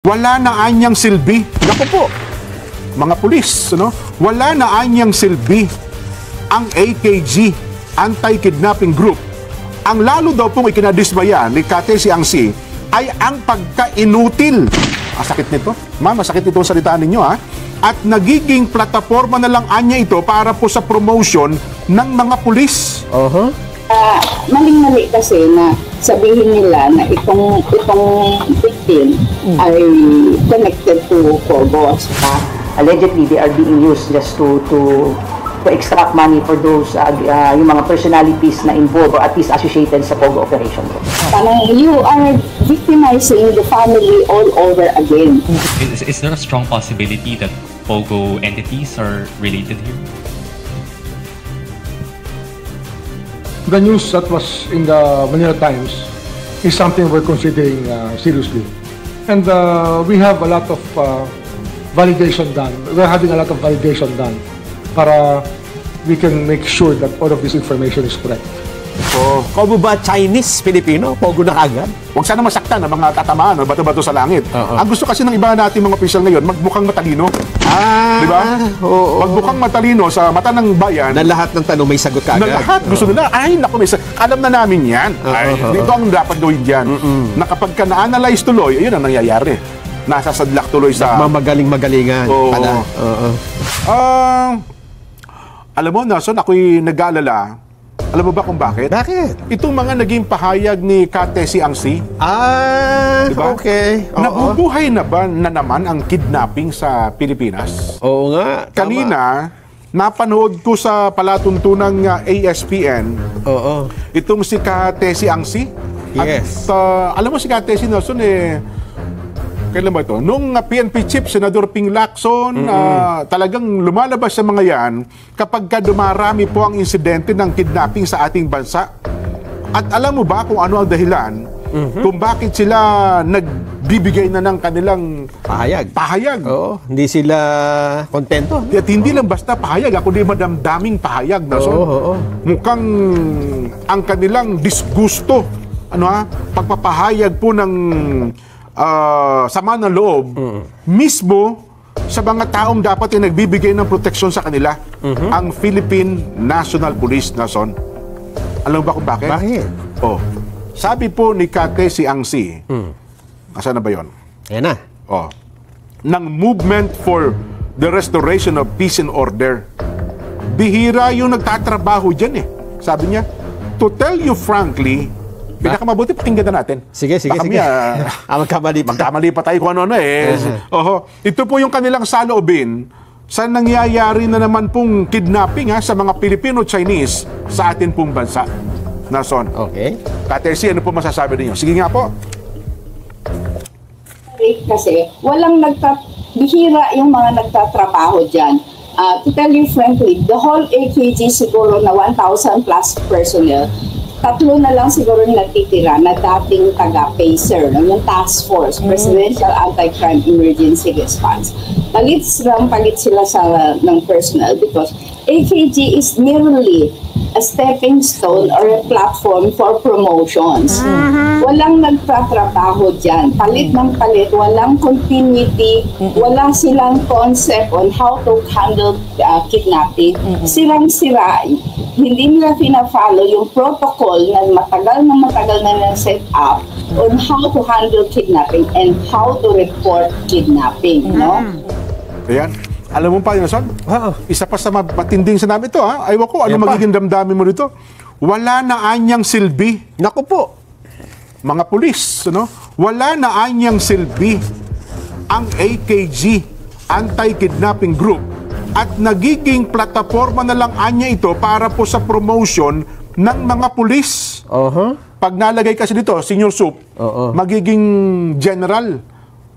Wala na anyang silbi. Naku po, mga pulis, wala na anyang silbi ang AKG, Anti-Kidnapping Group. Ang lalo daw pong ikinadismaya ni Kate Siangsi ay ang pagka-inutil. Sakit nito. Ma'am, masakit ito ang salitaan ninyo, ha? At nagiging plataforma na lang anya ito para po sa promotion ng mga pulis. Maling-mali kasi na sabihin nila na itong victim ay connected to Cobos. Allegedly, they are being used just to extract money for those yung mga personalities na involved or at least associated sa Pogo operation. Parang you are victimizing the family all over again. Is there a strong possibility that Pogo entities are related here? The news that was in the Manila Times is something we're considering seriously. And we have a lot of validation done. We're having a lot of validation done para we can make sure that all of this information is correct. Pogo ba Chinese, Filipino? Pogo na kagad? Huwag sana masaktan ang mga tatamaan o bato-bato sa langit. Ang gusto kasi ng iba natin mga opisyal ngayon, magmukhang matalino. Di ba? Magmukhang matalino sa mata ng bayan. Na lahat ng tanong may sagot kagad. Na lahat. Gusto nila, ay, naku, alam na namin yan. Dito ang dapat gawin dyan. Na kapag ka na-analyze tuloy, ayun ang nangyayari. Nasasadlak tuloy sa... Mamagaling-magalingan pala. Alam mo, Nason, ako'y nag-aalala. Alam mo ba kung bakit? Bakit? Itong mga naging pahayag ni Kate Siangsi. Diba? Okay. Nabubuhay na ba na naman ang kidnapping sa Pilipinas? Oo nga. Kanina, napanood ko sa palatuntunang ASPN. Itong si Kate Siangsi. Yes. At alam mo si Kate Siangsi, Nelson, kailan ba ito? Nung PNP chief, Senador Ping Lacson, talagang lumalabas sa mga yan kapag dumarami po ang insidente ng kidnapping sa ating bansa. At alam mo ba kung ano ang dahilan? Kung bakit sila nagbibigay na ng kanilang pahayag. Oo, hindi sila kontento. At hindi lang basta pahayag, ako di madamdaming pahayag na mukhang ang kanilang disgusto, pagpapahayag po ng sama ng loob mismo sa mga taong dapat yung nagbibigay ng proteksyon sa kanila, ang Philippine National Police, Nason. Alam mo ba kung bakit? Bakit? Sabi po ni Kate Siangsi, asan na ba yun? Ayan na. Ng Movement for the Restoration of Peace and Order. Bihira yung nagtatrabaho dyan Sabi niya, to tell you frankly, pinakamabuti pakinggan na natin. Sige. Magkamali pa tayo kung ano Ito po yung kanilang saloobin sa nangyayari na naman pong kidnapping sa mga Filipino-Chinese sa atin pong bansa. Nason. Okay. Katersi, ano po masasabi ninyo? Sige nga po. Kasi bihira yung mga nagtatrabaho dyan. To tell you frankly, the whole AKG siguro na 1,000 plus personnel, 3 na lang siguro natitira na dating taga-PACER, yung task force, Presidential Anti-Crime Emergency Response. Palit sila ng personnel because AKG is merely a stepping stone or a platform for promotions. Walang nagtatrabaho dyan. Palit ng palit, walang continuity, wala silang concept on how to handle kidnapping. Sirang-sira, hindi nila pina-follow yung protocol na matagal na set up on how to handle kidnapping and how to report kidnapping, Ayan. Alam mo pa, Nason? Isa pa sa matinding sinabi ito, Aywa ko, ano magiging damdamin mo dito? Wala na anyang silbi. Naku po. Mga pulis, wala na anyang silbi ang AKG, Anti-Kidnapping Group. At nagiging plataforma na lang anya ito para po sa promotion ng mga pulis. Pag nalagay kasi dito, Senior Soup, magiging general.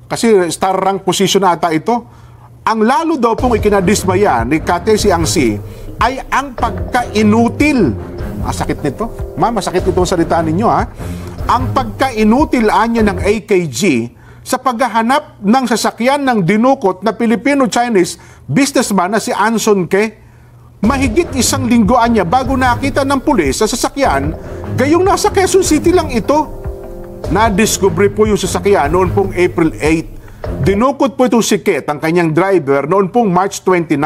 Kasi star rank position ata ito. Ang lalo daw pong ikinadismaya ni Kate Siangsi ay ang pagka-inutil. Sakit nito. Ma'am, masakit itong salitaan ninyo, Ang pagka-inutil anya ng AKG sa paghahanap ng sasakyan ng dinukot na Filipino-Chinese businessman na si Anson Ke. Mahigit 1 linggo anya bago nakita ng pulis sa sasakyan, gayong nasa Quezon City lang ito. Na-discover po yung sasakyan noon pong April 8. Dinukot po itong si Ket, ang kanyang driver, noon pong March 29.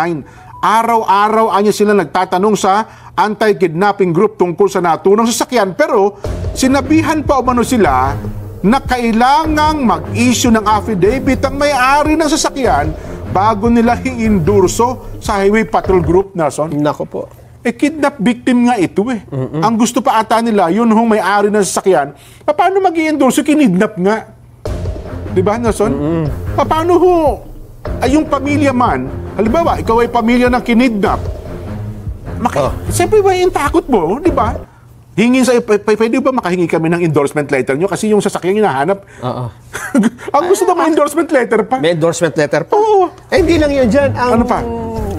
Araw-araw anya sila nagtatanong sa anti-kidnapping group tungkol sa naturang sasakyan. Pero sinabihan pa umano sila na kailangang mag-issue ng affidavit ang may-ari ng sasakyan bago nila i-endorso sa Highway Patrol Group, Nelson. Nako po. Kidnap victim nga ito eh. Ang gusto pa ata nila, yun hong may-ari ng sasakyan, paano mag-i-endorso? Kinidnap nga. Diba, Nelson? Paano ho, ay yung pamilya man, halimbawa, ikaw ay pamilya ng kinidnap, siyempre ba yung takot mo, di ba? Hingin sa, pwede ba makahingi kami ng endorsement letter nyo? Kasi yung sasakyan hinahanap. Ang gusto na may endorsement letter pa. May endorsement letter pa? Oo. Eh, hindi lang yun dyan. Ang Ano pa?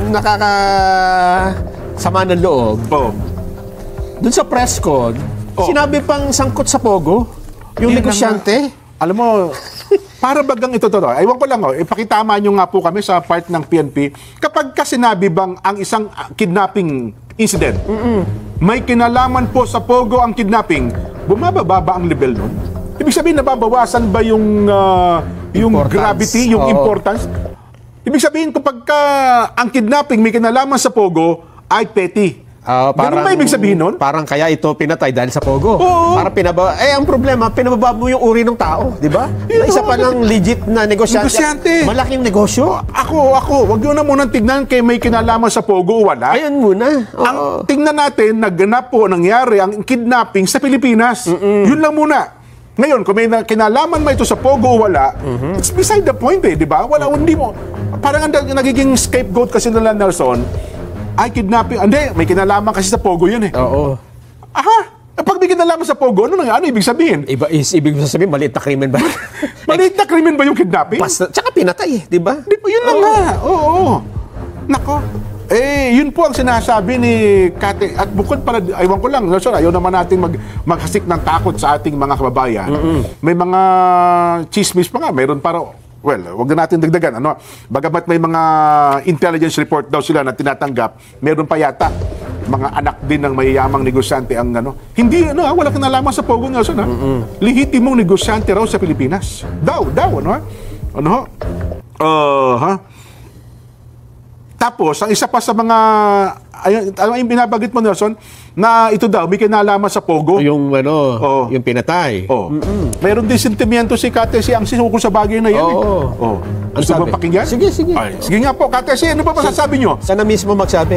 nakakasama ng loob. Oo. Doon sa press con, sinabi pang sangkot sa Pogo, yung Yan negosyante. Alam mo, para bagang ito to. Ewan ko lang, ipakitama nyo nga po kami sa part ng PNP. Kapag ka sinabi bang ang isang kidnapping incident, may kinalaman po sa Pogo ang kidnapping, bumababa ba ang level nun? Ibig sabihin, nababawasan ba yung Importance. gravity, yung Oo. importance? Ibig sabihin, kapag ka ang kidnapping may kinalaman sa Pogo, ay petty. Ganun ba ibig sabihin nun? Parang kaya ito pinatay dahil sa Pogo. Oo. Parang ang problema, pinababa mo yung uri ng tao, di ba? Yun, Na isa pa ng legit na negosyante. Negosyante. Malaking negosyo. Ako, wag nyo na munang tignan kay may kinalaman sa Pogo o wala. Ayun muna. Oo. Ang tingnan natin, nagganap po, nangyari ang kidnapping sa Pilipinas. Yun lang muna. Ngayon, kung may kinalaman mo ito sa Pogo o wala, it's beside the point eh, di ba? Wala, hindi mo. Parang nagiging scapegoat kasi nila, Nelson, ay kidnapping. Hindi, may kinalaman kasi sa Pogo yun eh. Oo. Aha! Pag may kinalaman sa Pogo, ano ibig sabihin? Ibig sabihin, maliit na krimen ba? Maliit na krimen ba yung kidnapping? Tsaka pinatay, di ba? Di ba, yun lang nga. Oo. Nako. Yun po ang sinasabi ni Kate. At bukod pala, aywan ko lang, Nelson, ayaw naman natin maghasik ng takot sa ating mga kababayan. May mga chismis pa nga. Mayroon para, well, wag na natin dagdagan. Bagamat may mga intelligence report daw sila na tinatanggap, meron pa yata mga anak din ng mayayamang negosyante ang Hindi, wala kinalaman sa Pogo, Nelson, ha? Lehitimong negosyante raw sa Pilipinas. Daw, Tapos, ang isa pa sa mga, yung binabagit mo, Nelson, na ito daw, may kinalaman sa Pogo. Yung yung pinatay. Meron din sentimiento si Kate si ang sisuko sa bagay na yan. Oo. Gusto mo pakinggan? Sige. Ay, sige nga po, Kate, ano pa masasabi nyo? Sana mismo magsabi.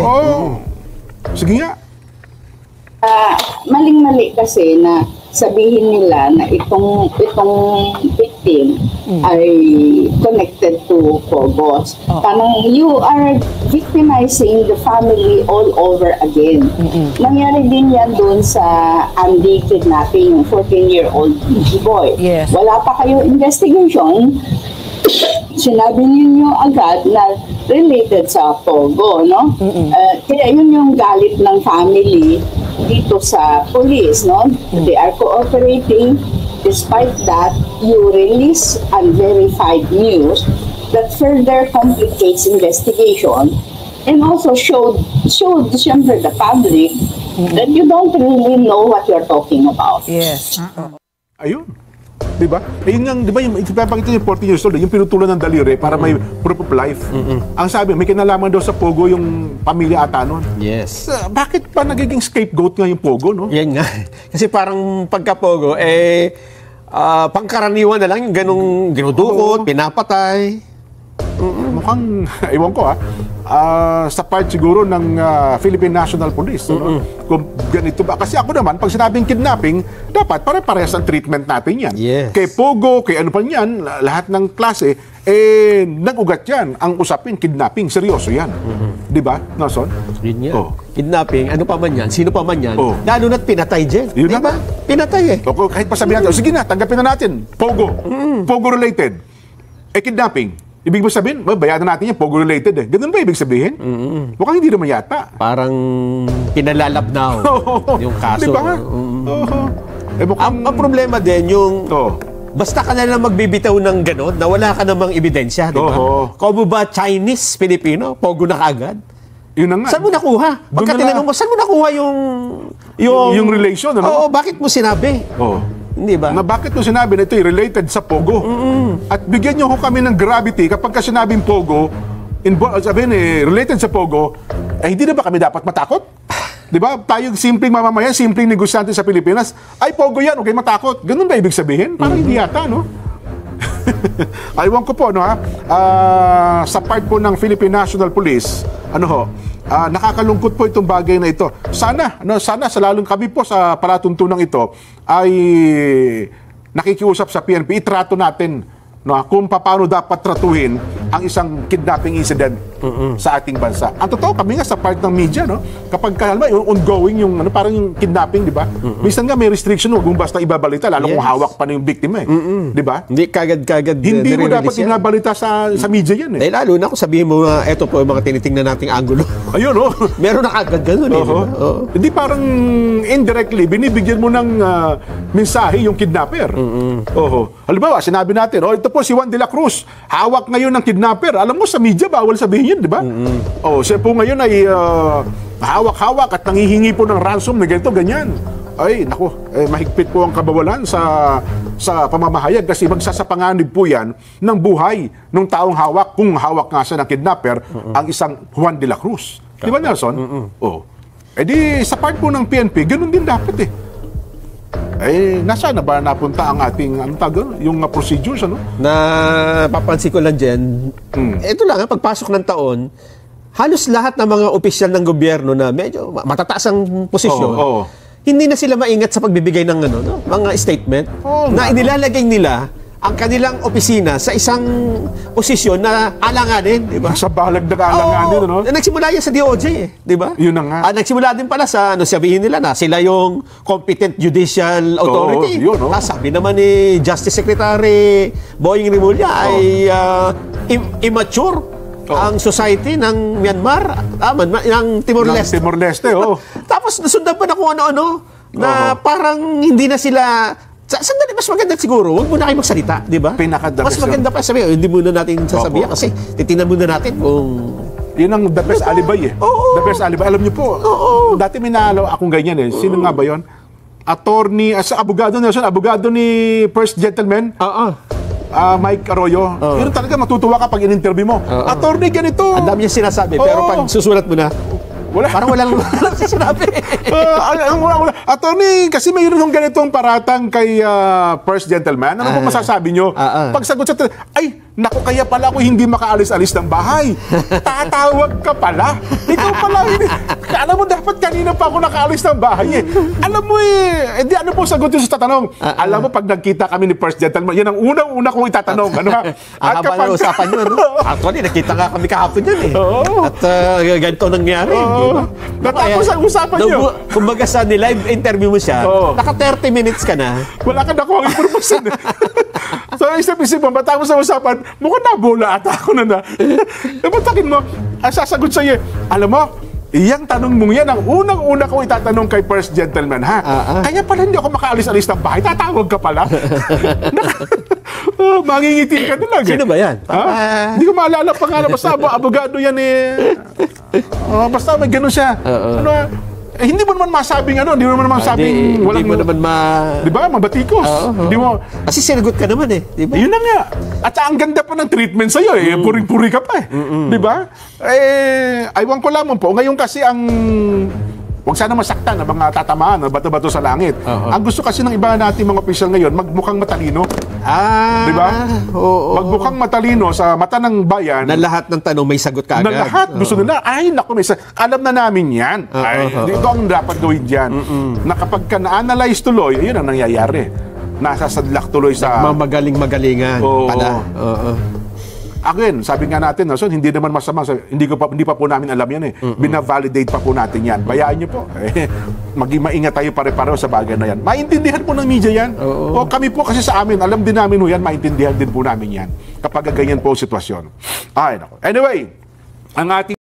Sige nga. Maling-mali kasi na sabihin nila na itong victim ay connected to Pogos. Parang you are victimizing the family all over again. Nangyari din yan doon sa Andy kidnapping, yung 14-year-old boy. Yes. Wala pa kayo investigation, sinabi ninyo agad na related sa Pogo, no? Kaya yun yung galit ng family dito sa police, no? They are cooperating. Despite that, you release unverified news that further complicates investigation and also showed siyempre the public that you don't really know what you're talking about. Yes. Ayun. Diba? Ayun nga, diba, yung ipapakita yung 14 years old, yung pinutulan ng daliri para may proof of life. Ang sabi, may kinalaman daw sa Pogo yung pamilya ata nun. Yes. Bakit pa nagiging scapegoat nga yung Pogo, no? Yan nga. Kasi parang pagka-Pogo, pangkaraniwan na lang yung ganong ginudukot, pinapatay. Mukhang, ewan ko sa part siguro ng Philippine National Police. Kung ganito ba? Kasi ako naman, pag sinabing kidnapping, dapat pare-parehas ang treatment natin yan. Yes. Kay Pogo, kay ano pa yan, lahat ng klase, nag-ugat yan. Ang usapin, kidnapping, seryoso yan. Di ba, Nelson? Yun yan. Oh. Kidnapping, ano pa man yan, sino pa man yan, Oh. lalo na't pinatay dyan. Yun Di na ba? Pinatay eh. O, kahit pa sabihin natin, sige na, tanggapin na natin. Pogo. Pogo-related. Kidnapping. Ibig mo sabihin, bayaran natin yan, Pogo-related eh. Ganun ba ibig sabihin? Mukhang hindi naman yata. Parang pinalalabnaw yung kaso. Di ba? Ang problema din yung basta ka na lang magbibitaw ng gano'n na wala ka namang ebidensya, di ba? Como ba Chinese, Filipino, Pogo na kaagad? Yun na nga. Saan mo nakuha? Pagka tinanong mo, saan mo nakuha yung relation, ano? Oo, bakit mo sinabi? Hindi ba? Na bakit mo sinabi na ito related sa Pogo? At bigyan nyo ho kami ng gravity kapag ka sinabing Pogo, sabihin related sa Pogo, hindi na ba kami dapat matakot? Di ba? Tayong simpleng mamamayan, simpleng negosyante sa Pilipinas, ay Pogo yan, okay matakot. Ganun ba ibig sabihin? Parang hindi yata, no? Aywan ko po, no ha? Sa part po ng Philippine National Police, nakakalungkot po itong bagay na ito. Sana sa lalong kami po sa palatuntunang ito ay nakikiusap sa PNP, itrato natin kung paano dapat tratuhin ang isang kidnapping incident sa ating bansa. Ang totoo, kami nga sa part ng media, kapag yung ongoing yung parang yung kidnapping, di ba? Minsan nga may restriction, huwag mong basta ibabalita, lalo kung hawak pa na yung biktima, di ba? Hindi kagad Hindi mo dapat inabalita sa media yan, Dahil lalo na kung sabihin mo, eto po yung mga tinitingnan nating angulo. Ayun, Meron na kagad ganun, Hindi parang indirectly, binibigyan mo ng mensahe yung kidnapper. Halimbawa, sinabi natin, ito po si Juan de la Cruz, hawak ngayon ng kidnapper. Alam mo, sa media, bawal sabihin yan, di ba? Siya po ngayon ay hawak-hawak at nangihingi po ng ransom na ganito, ganyan. Ay, naku, mahigpit po ang kabawalan sa pamamahayag kasi magsasapanganib po yan ng buhay ng taong hawak, kung hawak nga siya ng kidnapper, ang isang Juan de la Cruz. Di ba, Nelson? Di sa part po ng PNP, ganun din dapat nasaan na ba napunta ang ating yung procedures, Na papansin ko lang dyan, ito lang, pagpasok ng taon, halos lahat ng mga opisyal ng gobyerno na medyo matataas ang posisyon, hindi na sila maingat sa pagbibigay ng mga statement na inilalagay nila ang kanilang opisina sa isang posisyon na alanganin, di ba? Sa balag na alanganin, Nagsimula yan sa DOJ, di ba? Yun na nga. Nagsimula din pala sa, sabihin nila na sila yung competent judicial authority. Sabi naman ni Justice Secretary Boying Rimulya ay immature ang society ng Myanmar, ng Timor-Leste. Timor-Leste, Tapos nasundan pa na kung ano-ano, na parang hindi na sila... Sandali, mas maganda siguro, huwag muna kayo magsalita, di ba? Mas maganda pa sabihin, hindi muna natin sasabihin kasi titingnan muna natin kung... Yun ang the best alibay The best alibay. Alam niyo po, dati may naalaw akong ganyan Sino nga ba yun? Attorney, abogado ni First Gentleman. Mike Arroyo. Pero talaga matutuwa ka pag in-interview mo. Attorney ganito. Ang dami niya sinasabi, pero pag susulat mo na, parang walang sinabi. Attorney, kasi mayroon ng ganitong paratang kay First Gentleman. Ano po masasabi nyo? Pagsagot sa naku, kaya pala ako hindi makaalis-alis ng bahay. Tatawag ka pala. Ikaw pala. Alam mo, dapat kanina pa ako nakaalis ng bahay Alam mo hindi ano po sagot yung sa tatanong? Alam mo, pag nagkita kami ni First Gentleman, yan ang unang-una kong itatanong. Ang haba na usapan nyo, Actually, nakita nga kami kahapon yan At ganito nangyari. Natapos ang usapan nyo. Kumbaga sa live interview mo siya, naka 30 minutes ka na. Wala ka nakuha ang information. So, isip-isip mo, matapos sa usapan, mukhang nabola ata ako na. Napatakin mo, ang sasagot sa'yo, alam mo, iyang tanong mong yan, ang unang-una kong itatanong kay First Gentleman, Kaya pala hindi ako makaalis-alis ng bahay, tatawag ka pala. Mangingiti ka na lang. Sino ba yan? Hindi ko maalala pangalan, basta abogado yan basta may ganun siya. Hindi mo naman masabing hindi mo naman masabing walang... Hindi mo naman Di ba? Mabatikos. Hindi mo... Kasi sinagot ka naman di ba? Yun na nga. At ang ganda pa ng treatment sa'yo puring-puri ka pa Di ba? Aywan ko lamang po. Ngayon kasi ang... Huwag sana masaktan ang mga tatamaan, bato-bato sa langit. Ang gusto kasi ng iba natin mga opisyal ngayon, magmukhang matalino. Di ba? Magmukhang matalino sa mata ng bayan. Na lahat ng tanong may sagot ka agad. Na lahat. Gusto nila, naku, alam na namin yan. Ito ang dapat gawin dyan. Na kapag ka na-analyze tuloy, yun ang nangyayari. Nasasadlak tuloy sa... Magaling-magalingan pala. Again, sabi nga natin, hindi naman masama. Hindi pa po namin alam yan Bina-validate pa po natin yan. Bayaan nyo po. Maging maingat tayo pare-pareho sa bagay na yan. Maintindihan po ng media yan. O kami po kasi sa amin, alam din namin yan, maintindihan din po namin yan. Kapag ganyan po ang sitwasyon. Anyway, ang ating